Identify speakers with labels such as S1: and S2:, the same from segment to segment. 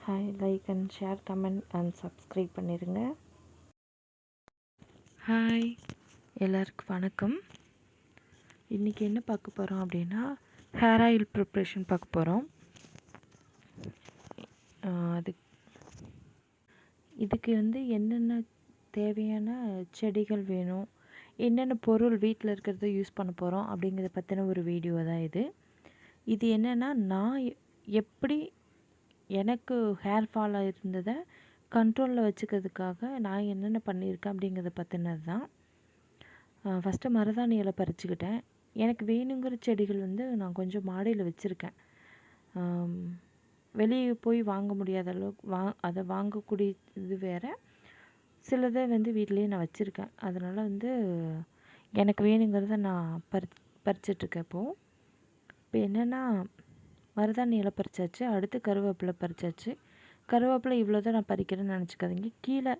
S1: Hi, like and share, comment and subscribe பண்ணிடுங்க. Hi, எல்லாருக்கும் வணக்கம். இன்றைக்கி என்ன பார்க்க போகிறோம் அப்படின்னா, ஹேர் ஆயில் ப்ரிப்ரேஷன் பார்க்க போகிறோம். இதுக்கு என்னென்ன தேவையான செடிகள் வேணும், என்னென்ன பொருள் வீட்டில் இருக்கிறத யூஸ் பண்ண போகிறோம் அப்படிங்கிறத பற்றின ஒரு வீடியோ தான் இது. இது என்னென்னா, நான் எப்படி எனக்கு ஹேர் ஃபால் இருந்ததை கண்ட்ரோலில் வச்சுக்கிறதுக்காக நான் என்னென்ன பண்ணியிருக்கேன் அப்படிங்கிறத பற்றினது தான். ஃபஸ்ட்டு மருதாணி இலை பறிச்சுக்கிட்டேன். எனக்கு வேணுங்கிற செடிகள் நான் கொஞ்சம் மாடியில் வச்சுருக்கேன். வெளியே போய் வாங்க முடியாத அளவுக்கு அதை வாங்கக்கூடிய இது வேறு, சிலதை வீட்டிலையே நான் வச்சுருக்கேன். அதனால் எனக்கு வேணுங்கிறத நான் பறிச்சிட்ருக்கேன். இப்போ என்னென்னா, மருதாணி இலை பறிச்சாச்சு, அடுத்து கருவேப்பிலை பறிச்சாச்சு. கருவேப்பிலை இவ்வளோ தான் நான் பறிக்கிறேன்னு நினச்சிக்காதீங்க. கீழே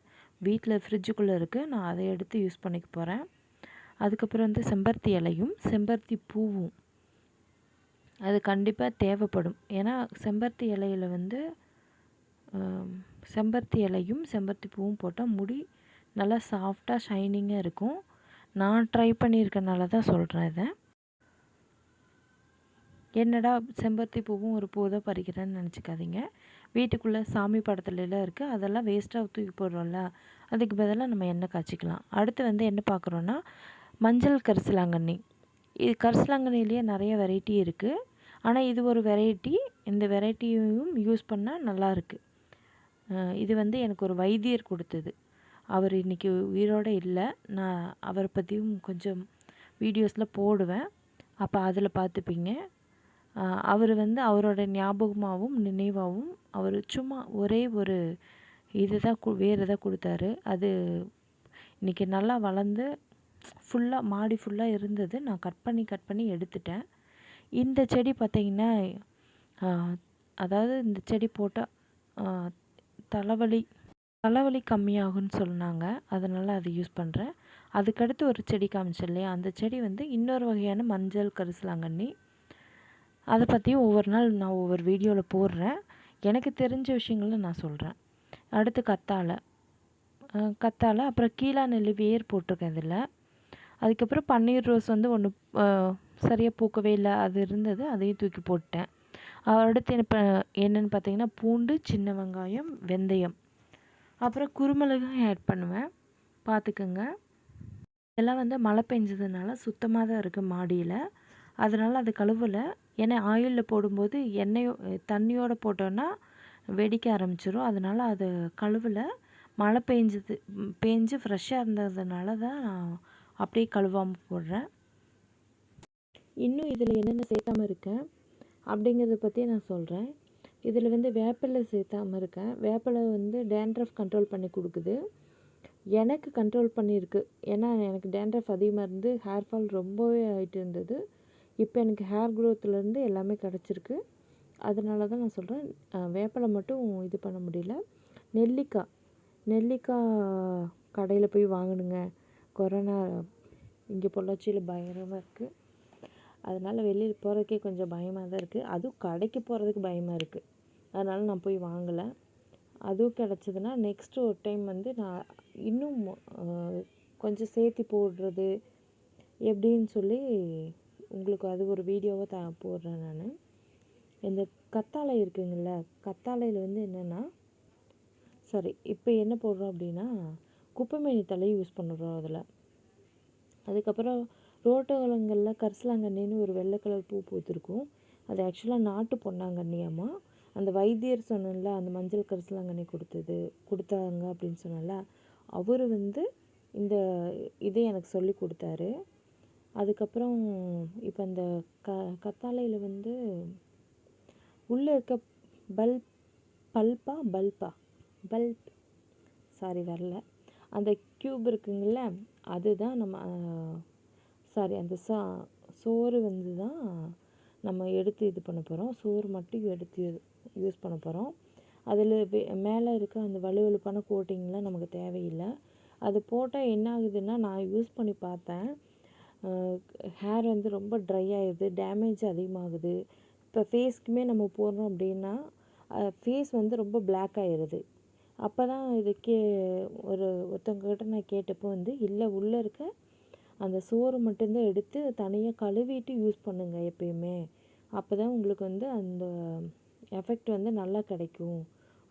S1: வீட்டில் ஃப்ரிட்ஜுக்குள்ளே இருக்குது, நான் அதை எடுத்து யூஸ் பண்ணிக்க போகிறேன். அதுக்கப்புறம் செம்பருத்தி இலையும் செம்பருத்தி பூவும் அது கண்டிப்பாக தேவைப்படும். ஏன்னா செம்பருத்தி இலையில் செம்பருத்தி இலையும் செம்பருத்தி பூவும் போட்டால் முடி நல்லா சாஃப்டாக ஷைனிங்காக இருக்கும். நான் ட்ரை பண்ணியிருக்கனால தான் சொல்கிறேன் இதை. என்னடா செம்பருத்தி பூவும் ஒரு பூ தான் பறிக்கிறேன்னு நினச்சிக்காதீங்க. வீட்டுக்குள்ளே சாமி படத்துலலாம் இருக்குது, அதெல்லாம் வேஸ்ட்டாக தூக்கி போடுறோம்ல, அதுக்கு பதிலாக நம்ம எண்ணெய் காய்ச்சிக்கலாம். அடுத்து என்ன பார்க்குறோன்னா, மஞ்சள் கரிசலாங்கண்ணி. இது கரிசலாங்கண்ணிலேயே நிறைய வெரைட்டி இருக்குது. ஆனால் இது ஒரு வெரைட்டி. இந்த வெரைட்டியும் யூஸ் பண்ணால் நல்லாயிருக்கு. இது எனக்கு ஒரு வைத்தியர் கொடுத்தது. அவர் இன்றைக்கி உயிரோடு இல்லை. நான் அவரை பற்றியும் கொஞ்சம் வீடியோஸில் போடுவேன், அப்போ அதில் பார்த்துப்பீங்க. அவர் அவரோட ஞாபகமாகவும் நினைவாகவும் அவர் சும்மா ஒரே ஒரு இது தான் வேறு எதாவது கொடுத்தாரு. அது இன்றைக்கி நல்லா வளர்ந்து ஃபுல்லாக மாடி ஃபுல்லாக இருந்தது. நான் கட் பண்ணி எடுத்துட்டேன். இந்த செடி பார்த்திங்கன்னா, அதாவது இந்த செடி போட்டால் தலைவலி கம்மியாகும்னு சொன்னாங்க. அதனால் அதை யூஸ் பண்ணுறேன். அதுக்கடுத்து ஒரு செடி காமிச்சேன் இல்லையா, அந்த செடி இன்னொரு வகையான மஞ்சள் கரிசலாங்கண்ணி. அதை பற்றியும் ஒவ்வொரு நாள் நான் ஒவ்வொரு வீடியோவில் போடுறேன். எனக்கு தெரிஞ்ச விஷயங்களை நான் சொல்கிறேன். அடுத்து கத்தாழை, அப்புறம் கீழா நெல்லி வேர் போட்டிருக்கேன் இதில். அதுக்கப்புறம் பன்னீர் ரோஸ் ஒன்று சரியாக பூக்கவே இல்லை, அது இருந்தது, அதையும் தூக்கி போட்டேன். அடுத்து என்னென்னு பார்த்தீங்கன்னா, பூண்டு, சின்ன வெங்காயம், வெந்தயம், அப்புறம் குருமிளகும் ஆட் பண்ணுவேன், பார்த்துக்குங்க. இதெல்லாம் மழை பெஞ்சதுனால சுத்தமாக தான் இருக்குது மாடியில், அதனால் அது கழுவலை. ஏன்னா ஆயிலில் போடும்போது தண்ணியோடு போட்டோன்னா வெடிக்க ஆரம்பிச்சிடும். அதனால் அது கழுவலை. மழை பெஞ்சு ஃப்ரெஷ்ஷாக இருந்ததுனால தான் நான் அப்படியே கழுவாமல் போடுறேன். இன்னும் இதில் என்னென்ன சேர்த்தாமல் இருக்கேன் அப்படிங்கிறத பற்றி நான் சொல்கிறேன். இதில் வேப்பிலை சேர்த்தாமல் இருக்கேன். வேப்பிலை டேண்ட்ரஃப் கண்ட்ரோல் பண்ணி கொடுக்குது. எனக்கு கண்ட்ரோல் பண்ணியிருக்கு. ஏன்னா எனக்கு டேண்ட்ரஃப் அதிகமாக இருந்து ஹேர் ஃபால் ரொம்பவே ஆகிட்டு இருந்தது. இப்போ எனக்கு ஹேர் க்ரோத்துலேருந்து எல்லாமே கிடச்சிருக்கு. அதனால தான் நான் சொல்கிறேன். வேப்பிலை மட்டும் இது பண்ண முடியல. நெல்லிக்காய் கடையில் போய் வாங்கணுங்க. கொரோனா இங்கே பொள்ளாச்சியில் பயங்கரமாக இருக்குது. அதனால் வெளியில் போகிறதுக்கே கொஞ்சம் பயமாக தான் இருக்குது. அதுவும் கடைக்கு போகிறதுக்கு பயமாக இருக்குது. அதனால் நான் போய் வாங்கலை. அதுவும் கிடச்சிதுன்னா நெக்ஸ்ட்டு ஒரு டைம் நான் இன்னும் கொஞ்சம் சேர்த்து போடுறது எப்படின்னு சொல்லி உங்களுக்கு அது ஒரு வீடியோவை போடுறேன் நான். இந்த கத்தாழை இருக்குங்கள, கத்தாழையில் என்னென்னா, இப்போ என்ன போடுறோம் அப்படின்னா, குப்பைமேனி தழை யூஸ் பண்ணுறோம் அதில். அதுக்கப்புறம் ரோட்டோரங்களில் கரிசலாங்கண்ணின்னு ஒரு வெள்ளை கலர் பூ பூத்திருக்கும். அது ஆக்சுவலாக நாட்டு பொன்னாங்கண்ணியாம்மா. அந்த வைத்தியர் சொன்னல, அந்த மஞ்சள் கரிசலாங்கண்ணி கொடுத்தாங்க அப்படின்னு சொன்னல, அவர் இந்த இதை எனக்கு சொல்லி கொடுத்தாரு. அதுக்கப்புறம் இப்போ அந்த கத்தாழையில் உள்ளே இருக்க பல்ப் சாரி வரல, அந்த க்யூப் இருக்குங்கள, அதுதான் நம்ம அந்த சோறு தான் நம்ம எடுத்து இது பண்ண போகிறோம். சோறு மட்டும் எடுத்து யூஸ் பண்ண போகிறோம். அதில் மேலே இருக்க அந்த வலுவலுப்பான கோட்டிங்லாம் நமக்கு தேவையில்லை. அது போட்டால் என்ன ஆகுதுன்னா, நான் யூஸ் பண்ணி பார்த்தேன், ஹேர் ரொம்ப ட்ரை ஆகிடுது, டேமேஜ் அதிகமாகுது. இப்போ ஃபேஸ்க்குமே நம்ம போடுறோம் அப்படின்னா ஃபேஸ் வந்து ரொம்ப பிளாக் ஆயிடுது. அப்போ தான் ஒருத்தவங்கக்கிட்ட நான் கேட்டப்போ வந்து இல்லை, உள்ளே இருக்க அந்த சோறு மட்டும்தான் எடுத்து தனியாக கழுவிட்டு யூஸ் பண்ணுங்க எப்பயுமே, அப்போ தான் உங்களுக்கு வந்து அந்த எஃபெக்ட் வந்து நல்லா கிடைக்கும்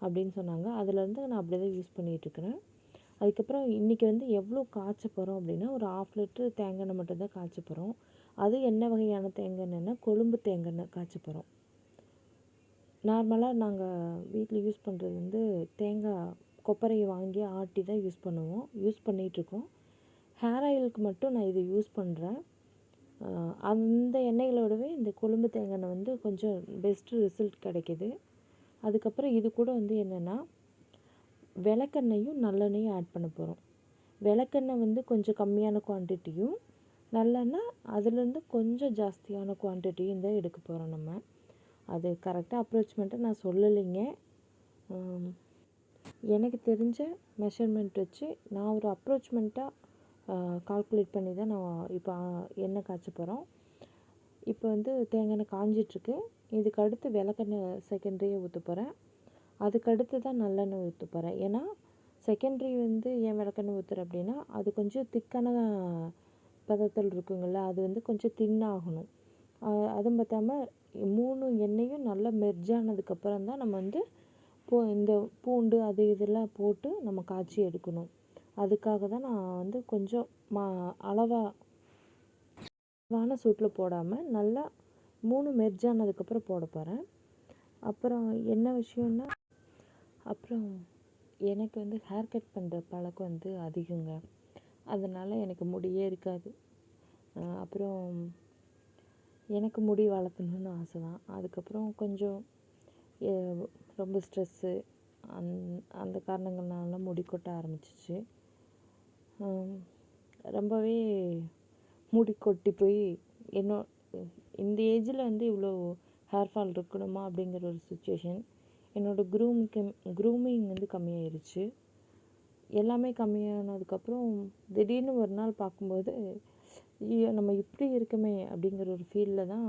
S1: அப்படின்னு சொன்னாங்க. அதுலேருந்து நான் அப்படி தான் யூஸ் பண்ணிகிட்ருக்கிறேன். அதுக்கப்புறம் இன்றைக்கி வந்து எவ்வளோ காய்ச்ச போகிறோம் அப்படின்னா, ஒரு 1/2 லிட்டரு தேங்காய் எண்ணெய் மட்டும்தான் காய்ச்ச போகிறோம். அது என்ன வகையான தேங்காய் எண்ணெய்னா கொழும்பு தேங்காய் எண்ணெய் காய்ச்ச போகிறோம். நார்மலாக நாங்கள் வீட்டில் யூஸ் பண்ணுறது வந்து தேங்காய் கொப்பரையை வாங்கி ஆட்டி தான் யூஸ் பண்ணிகிட்ருக்கோம். ஹேர் ஆயிலுக்கு மட்டும் நான் இதை யூஸ் பண்ணுறேன். அந்த எண்ணெய்களோடவே இந்த கொழும்பு தேங்காய் எண்ணெய் வந்து கொஞ்சம் பெஸ்ட்டு ரிசல்ட் கிடைக்கிது. அதுக்கப்புறம் இது கூட வந்து என்னென்னா, விளக்கெண்ணெயும் நல்லெண்ணெயும் ஆட் பண்ண போகிறோம். விளக்கெண்ணெய் வந்து கொஞ்சம் கம்மியான குவான்டிட்டியும், நல்லெண்ணெய் அதுலேருந்து கொஞ்சம் ஜாஸ்தியான குவான்டிட்டியும் தான் எடுக்க போகிறோம் நம்ம. அது கரெக்டாக அப்ரோச்மெண்ட்டை நான் சொல்லலைங்க. எனக்கு தெரிஞ்ச மெஷர்மெண்ட் வச்சு நான் ஒரு அப்ரோச்மெண்ட்டாக கால்குலேட் பண்ணி தான் நான் இப்போ எண்ணெய் காய்ச்ச போகிறோம். இப்போ வந்து தேங்காய் எண்ணெய் காஞ்சிட்ருக்கு. இதுக்கு அடுத்து விளக்கெண்ணெய் செகண்ட்ரியாக ஊற்ற போகிறேன். அதுக்கடுத்து தான் நல்லெண்ணெய் ஊற்ற போகிறேன். ஏன்னா செகண்ட்ரி வந்து ஏன் விளக்கெண்ணெய் ஊற்றுறேன் அப்படின்னா, அது கொஞ்சம் திக்கான பதத்தில் இருக்குங்கள, அது வந்து கொஞ்சம் தின்னாகணும். அதுவும் பார்த்தாம 3 எண்ணெயும் நல்லா மெர்ஜ் ஆனதுக்கப்புறம் தான் நம்ம வந்து இந்த பூண்டு அது இதெல்லாம் போட்டு நம்ம காய்ச்சி எடுக்கணும். அதுக்காக தான் நான் வந்து கொஞ்சம் அளவான சூட்டில் போடாமல் நல்லா 3 மெர்ஜ் ஆனதுக்கப்புறம் போட போகிறேன். அப்புறம் என்ன விஷயம்னா, அப்புறம் எனக்கு வந்து ஹேர் கட் பண்ணுற பழக்கம் வந்து அதிகங்க. அதனால் எனக்கு முடியே இருக்காது. அப்புறம் எனக்கு முடி வளர்த்தணுன்னு ஆசை தான். அதுக்கப்புறம் கொஞ்சம் ரொம்ப ஸ்ட்ரெஸ்ஸு அந்த காரணங்கள்னால முடி கொட்ட ஆரம்பிச்சிச்சு. ரொம்பவே முடி கொட்டி போய் இந்த ஏஜில் வந்து இவ்வளோ ஹேர் ஃபால் இருக்கணுமா அப்படிங்கிற ஒரு சுச்சுவேஷன். என்னோடய க்ரூமிங் வந்து கம்மியாயிருச்சு. எல்லாமே கம்மியானதுக்கப்புறம் திடீர்னு ஒரு நாள் பார்க்கும்போது, நம்ம இப்படி இருக்குமே அப்படிங்கிற ஒரு ஃபீலில் தான்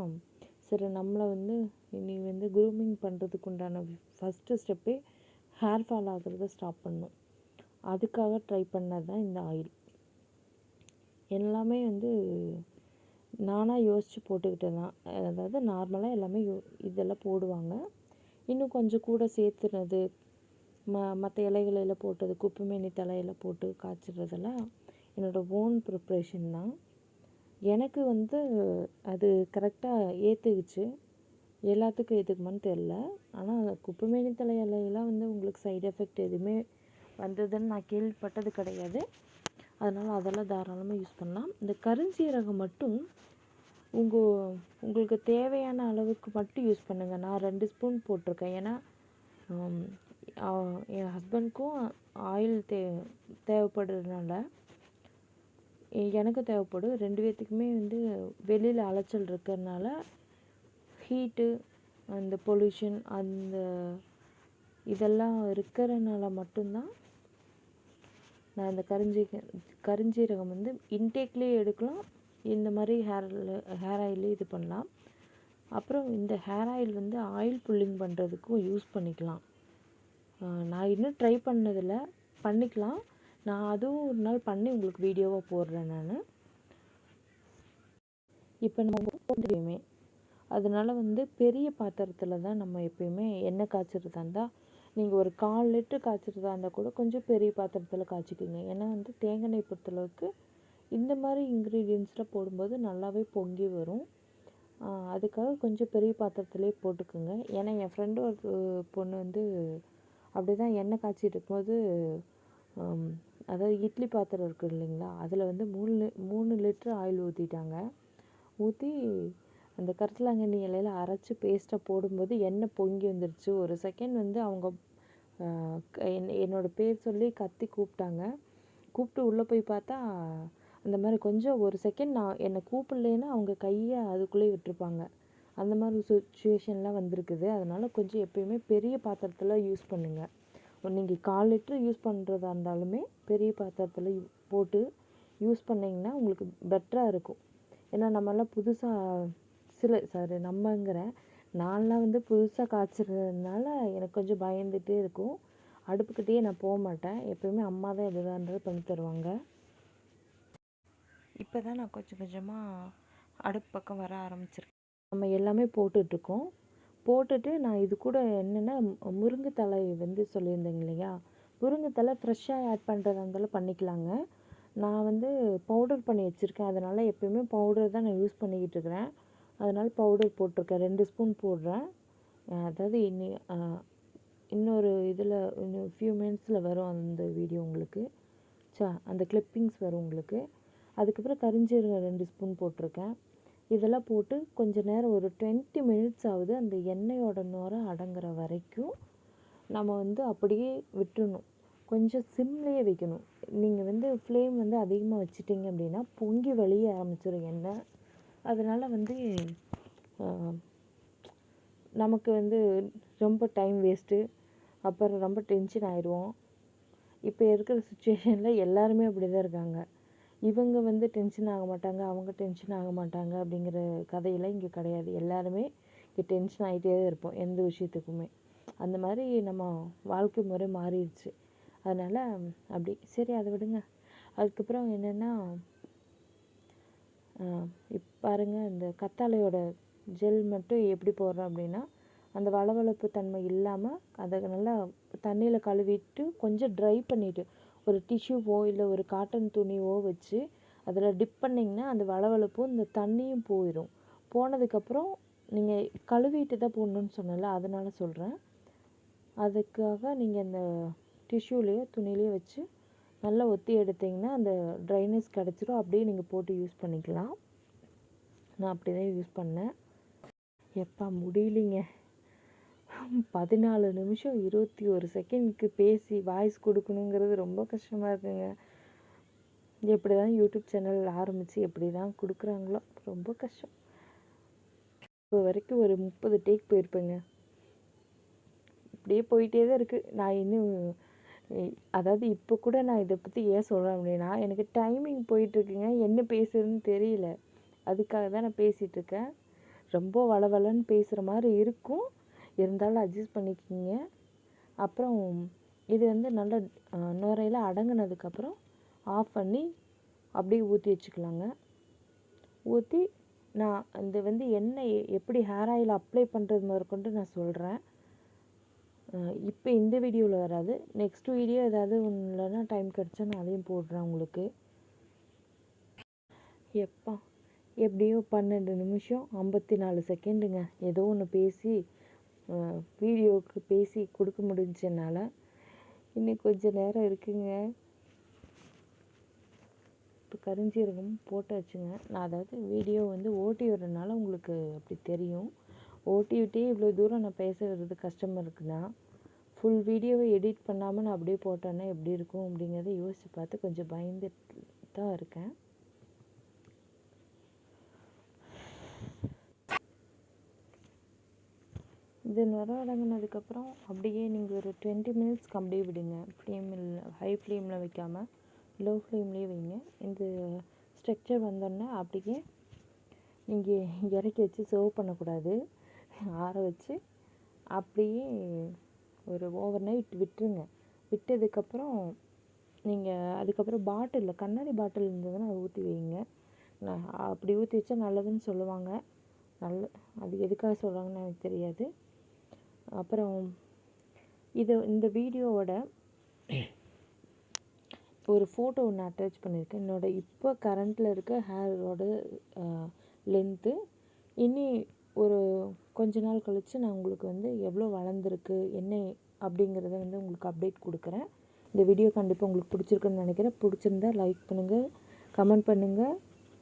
S1: சரி, நம்மளை வந்து இனி வந்து க்ரூமிங் பண்ணுறதுக்கு உண்டான ஃபஸ்ட்டு ஸ்டெப்பே ஹேர் ஃபால் ஆகிறத ஸ்டாப் பண்ணணும். அதுக்காக ட்ரை பண்ணது தான் இந்த ஆயில். எல்லாமே வந்து நானாக யோசித்து போட்டுக்கிட்டது தான். அதாவது நார்மலாக எல்லாமே இதெல்லாம் போடுவாங்க. இன்னும் கொஞ்சம் கூட சேர்த்துனது, மற்ற இலைகளெல்லாம் போட்டது, குப்பைமேனி தலையெல்லாம் போட்டு காய்ச்சிறதெல்லாம் என்னோடய ஓன் ப்ரிப்ரேஷன் தான். எனக்கு வந்து அது கரெக்டாக ஏற்றுக்குச்சு. எல்லாத்துக்கும் ஏற்றுக்குமான்னு தெரில. ஆனால் குப்பைமேனி தலை இலையெல்லாம் வந்து உங்களுக்கு சைடு எஃபெக்ட் எதுவுமே வந்ததுன்னு நான் கேள்விப்பட்டது கிடையாது. அதனால் அதெல்லாம் தாராளமாக யூஸ் பண்ணலாம். இந்த கருஞ்சீரகம் மட்டும் உங்களுக்கு தேவையான அளவுக்கு மட்டும் யூஸ் பண்ணுங்கள். நான் 2 ஸ்பூன் போட்டிருக்கேன். ஏன்னா என் ஹஸ்பண்ட்க்கும் ஆயில் தேவைப்படுறதுனால எனக்கு தேவைப்படும். 2 பேர்த்துக்குமே வந்து வெளியில் அலைச்சல் இருக்கிறதுனால, ஹீட்டு, அந்த பொல்யூஷன் இதெல்லாம் இருக்கிறனால மட்டும்தான் நான் இந்த கருஞ்சீரகம் வந்து இன்டேக்லேயே எடுக்கலாம். இந்த மாதிரி ஹேர் ஆயிலே இது பண்ணலாம். அப்புறம் இந்த ஹேர் ஆயில் வந்து ஆயில் புல்லிங் பண்ணுறதுக்கும் யூஸ் பண்ணிக்கலாம். நான் இன்னும் ட்ரை பண்ணதில்லை, பண்ணிக்கலாம். நான் அதுவும் ஒரு நாள் பண்ணி உங்களுக்கு வீடியோவாக போடுறேன் நான். இப்போ நம்ம எப்பயுமே அதனால் வந்து பெரிய பாத்திரத்தில் தான் நம்ம எப்பயுமே எண்ணெய் காய்ச்சறதா இருந்தால், நீங்கள் ஒரு 1/4 லிட்டர் காய்ச்சறதா இருந்தால் கூட கொஞ்சம் பெரிய பாத்திரத்தில் காய்ச்சிக்கோங்க. ஏன்னா வந்து தேங்காய் எண்ணெய் பொறுத்தளவுக்கு இந்த மாதிரி இன்க்ரீடியன்ஸ்லாம் போடும்போது நல்லாவே பொங்கி வரும். அதுக்காக கொஞ்சம் பெரிய பாத்திரத்துலேயே போட்டுக்கோங்க. ஏன்னா என் ஃப்ரெண்டு ஒரு பொண்ணு வந்து அப்படி தான் எண்ணெய் காய்ச்சிட்டு இருக்கும்போது, அதாவது இட்லி பாத்திரம் இருக்குது இல்லைங்களா, அதில் வந்து 3 லிட்டர் ஆயில் ஊற்றிட்டாங்க. ஊற்றி அந்த கரிசலாங்கண்ணி இலையில அரைச்சி பேஸ்ட்டாக போடும்போது எண்ணெய் பொங்கி வந்துருச்சு. ஒரு செகண்ட் வந்து அவங்க என்னோடய பேர் சொல்லி கத்தி கூப்பிட்டாங்க. கூப்பிட்டு உள்ளே போய் பார்த்தா, அந்த மாதிரி கொஞ்சம் ஒரு செகண்ட் என்னை கூப்பிடலேன்னா அவங்க கையை அதுக்குள்ளேயே விட்டுருப்பாங்க. அந்த மாதிரி சுச்சுவேஷன்லாம் வந்திருக்குது. அதனால் கொஞ்சம் எப்பயுமே பெரிய பாத்திரத்தில் யூஸ் பண்ணுங்கள். நீங்கள் 1/4 லிட்டர் யூஸ் பண்ணுறதா இருந்தாலுமே பெரிய பாத்திரத்தில் போட்டு யூஸ் பண்ணிங்கன்னா உங்களுக்கு பெட்டராக இருக்கும். ஏன்னா நம்மலாம் புதுசாக நம்மங்கிறேன், நான்லாம் வந்து புதுசாக காய்ச்சறதுனால எனக்கு கொஞ்சம் பயந்துகிட்டே இருக்கும். அடுப்புக்கிட்டேயே நான் போக மாட்டேன். எப்போயுமே அம்மா தான் எதுவாக இருந்தாலும் பண்ணி தருவாங்க. இப்போ தான் நான் கொஞ்சம் கொஞ்சமாக அடுப்பு பக்கம் வர ஆரம்பிச்சிருக்கேன். நம்ம எல்லாமே போட்டுட்ருக்கோம். போட்டுட்டு நான் இது கூட என்னென்னா முருங்கைத்தழை வந்து சொல்லியிருந்தேங்க இல்லையா, முருங்கைத்தழை ஃப்ரெஷ்ஷாக ஆட் பண்ணுறதா இருந்தாலும் பண்ணிக்கலாங்க. நான் வந்து பவுடர் பண்ணி வச்சுருக்கேன். அதனால் எப்போயுமே பவுடர் தான் நான் யூஸ் பண்ணிக்கிட்டு இருக்கிறேன். அதனால் பவுடர் போட்டிருக்கேன். 2 ஸ்பூன் போடுறேன். அதாவது இன்னொரு இதில் இன்னும் ஃபியூ மினிட்ஸில் வரும் அந்த வீடியோ உங்களுக்கு. அந்த கிளிப்பிங்ஸ் வரும் உங்களுக்கு. அதுக்கப்புறம் கரிஞ்சீரகம் 2 ஸ்பூன் போட்டிருக்கேன். இதெல்லாம் போட்டு கொஞ்ச நேரம் ஒரு 20 மினிட்ஸ் ஆகுது அந்த எண்ணெயோட நுரை அடங்குற வரைக்கும் நம்ம வந்து அப்படியே விட்டுறணும். கொஞ்சம் சிம்லேயே வைக்கணும். நீங்கள் வந்து ஃப்ளேம் வந்து அதிகமாக வச்சுட்டிங்க அப்படின்னா பொங்கி வழிய ஆரம்பிச்சிடும் எண்ணெய். அதனால் வந்து நமக்கு வந்து ரொம்ப டைம் வேஸ்ட்டு, அப்புறம் ரொம்ப டென்ஷன் ஆயிடுவோம். இப்போ இருக்கிற சுச்சுவேஷனில் எல்லாருமே அப்படி தான் இருக்காங்க. இவங்க வந்து டென்ஷன் ஆக மாட்டாங்க, அவங்க டென்ஷன் ஆக மாட்டாங்க அப்படிங்கிற கதையெல்லாம் இங்கே கிடையாது. எல்லாருமே இங்கே டென்ஷன் ஆகிட்டே தான் இருப்போம் எந்த விஷயத்துக்குமே. அந்த மாதிரி நம்ம வாழ்க்கை முறை மாறிடுச்சு. அதனால் அப்படி சரி அதை விடுங்க. அதுக்கப்புறம் என்னென்னா இப்போ பாருங்கள், இந்த கத்தாழையோட ஜெல் மட்டும் எப்படி போடுறோம் அப்படின்னா, அந்த வளவளப்பு தன்மை இல்லாமல் அதை நல்லா தண்ணியில் கழுவிட்டு கொஞ்சம் ட்ரை பண்ணிவிட்டு ஒரு டிஷ்யூவோ இல்லை ஒரு காட்டன் துணியோ வச்சு அதில் டிப் பண்ணிங்கன்னா அந்த வளவளப்பும் இந்த தண்ணியும் போயிடும். போனதுக்கப்புறம் நீங்கள் கழுவிட்டு தான் போடணுன்னு சொன்னல, அதனால் சொல்கிறேன். அதுக்காக நீங்கள் அந்த டிஷ்யூலேயோ துணியிலையோ வச்சு நல்லா ஒத்தி எடுத்திங்கன்னா அந்த ட்ரைனஸ் கிடச்சிரும். அப்படியே நீங்கள் போட்டு யூஸ் பண்ணிக்கலாம். நான் அப்படி தான் யூஸ் பண்ணேன். எப்பா முடியலைங்க, 14 நிமிஷம் 21 செகண்டுக்கு பேசி வாய்ஸ் கொடுக்கணுங்கிறது ரொம்ப கஷ்டமாக இருக்குங்க. எப்படி தான் யூடியூப் சேனல் ஆரம்பித்து எப்படி தான் கொடுக்குறாங்களோ, ரொம்ப கஷ்டம். இப்போ வரைக்கும் ஒரு 30 டேக் போயிருப்பேங்க. இப்படியே போயிட்டே தான் இருக்குது. நான் இன்னும் அதாவது இப்போ கூட நான் இதை பற்றி ஏன் சொல்கிறேன் அப்படின்னா, எனக்கு டைமிங் போயிட்டுருக்குங்க, என்ன பேசுறதுன்னு தெரியல. அதுக்காக தான் நான் பேசிகிட்ருக்கேன். ரொம்ப வளவலன்னு பேசுகிற மாதிரி இருக்கும், இருந்தாலும் அட்ஜஸ்ட் பண்ணிக்கிங்க. அப்புறம் இது வந்து நல்லா நுரையில் அடங்கினதுக்கப்புறம் ஆஃப் பண்ணி அப்படியே ஊற்றி வச்சுக்கலாங்க. ஊற்றி நான் இந்த வந்து எண்ணெய் எப்படி ஹேர் ஆயில் அப்ளை பண்ணுறது முதற்கொண்டு நான் சொல்கிறேன். இப்போ இந்த வீடியோவில் வராது, நெக்ஸ்ட் வீடியோ ஏதாவது இல்லைன்னா டைம் கிடச்சா நான் அதையும் போடுறேன் உங்களுக்கு. எப்பா எப்படியோ 12 நிமிஷம் 54 செகண்டுங்க ஏதோ ஒன்று பேசி வீடியோவுக்கு பேசி கொடுக்க முடிஞ்சதுனால. இன்னும் கொஞ்சம் நேரம் இருக்குங்க. இப்போ கரிஞ்சீரகம் போட்டாச்சுங்க. நான் அதாவது வீடியோ வந்து ஓட்டி விடுறதுனால உங்களுக்கு அப்படி தெரியும். ஓட்டி விட்டே இவ்வளோ தூரம் நான் பேச வர்றது கஷ்டமாக இருக்குன்னா, ஃபுல் வீடியோவை எடிட் பண்ணாமல் நான் அப்படியே போட்டேன்னா எப்படி இருக்கும் அப்படிங்கிறத யோசித்து பார்த்து கொஞ்சம் பயந்துட்டு தான் இருக்கேன். இது நுரை அடங்கினதுக்கப்புறம் அப்படியே நீங்கள் ஒரு 20 மினிட்ஸ்க்கு அப்படியே விடுங்க. ஃப்ளேமில் ஹை ஃப்ளேமில் வைக்காமல் லோ ஃப்ளேம்லேயே வைங்க. இந்த ஸ்ட்ரக்சர் வந்தோடனே அப்படியே நீங்கள் இறக்கி வச்சு சர்வ் பண்ணக்கூடாது, ஆற வச்சு அப்படியே ஒரு ஓவர் நைட் விட்டுருங்க. விட்டதுக்கப்புறம் நீங்கள் அதுக்கப்புறம் பாட்டிலில் கண்ணாடி பாட்டில் இருந்ததுன்னா அதை ஊற்றி வைங்க. அப்படி ஊற்றி வச்சா நல்லதுன்னு சொல்லுவாங்க. அது எதுக்காக சொல்கிறாங்கன்னு எனக்கு தெரியாது. அப்புறம் இந்த வீடியோவோட ஒரு ஃபோட்டோ ஒன்று அட்டாச் பண்ணியிருக்கேன். என்னோடய இப்போ கரண்ட்டில் இருக்க ஹேரோட லென்த்து. இனி ஒரு கொஞ்ச நாள் கழித்து நான் உங்களுக்கு வந்து எவ்வளோ வளர்ந்துருக்கு என்ன அப்படிங்கிறத வந்து உங்களுக்கு அப்டேட் கொடுக்குறேன். இந்த வீடியோ கண்டிப்பாக உங்களுக்கு பிடிச்சிருக்குன்னு நினைக்கிறேன். பிடிச்சிருந்தா லைக் பண்ணுங்கள், கமெண்ட் பண்ணுங்கள்.